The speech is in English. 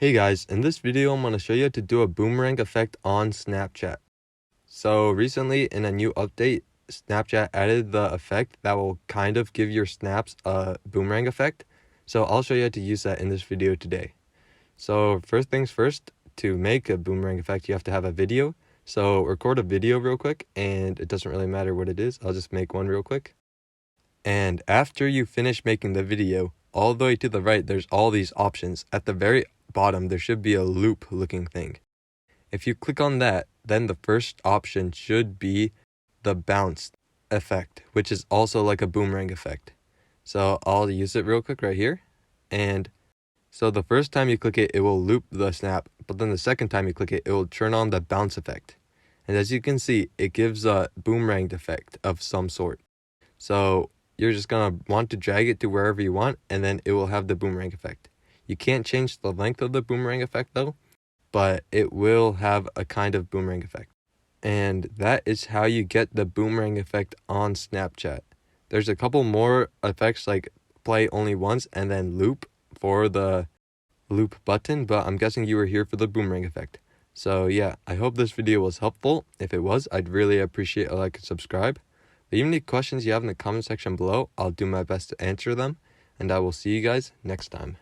Hey guys, in this video I'm going to show you how to do a boomerang effect on Snapchat. So recently in a new update, Snapchat added the effect that will kind of give your snaps a boomerang effect. So I'll show you how to use that in this video today. So first things first, to make a boomerang effect you have to have a video. So record a video real quick, and it doesn't really matter what it is, I'll just make one real quick. And after you finish making the video, all the way to the right there's all these options. At the very bottom there should be a loop looking thing. If you click on that, then the first option should be the bounce effect, which is also like a boomerang effect. So I'll use it real quick right here. And so the first time you click it, it will loop the snap, but then the second time you click it, it will turn on the bounce effect. And as you can see, it gives a boomerang effect of some sort. So you're just gonna want to drag it to wherever you want, and then it will have the boomerang effect. You can't change the length of the boomerang effect though, but it will have a kind of boomerang effect. And that is how you get the boomerang effect on Snapchat. There's a couple more effects like play only once and then loop for the loop button, but I'm guessing you were here for the boomerang effect. So yeah, I hope this video was helpful. If it was, I'd really appreciate a like and subscribe. Leave any questions you have in the comment section below. I'll do my best to answer them, and I will see you guys next time.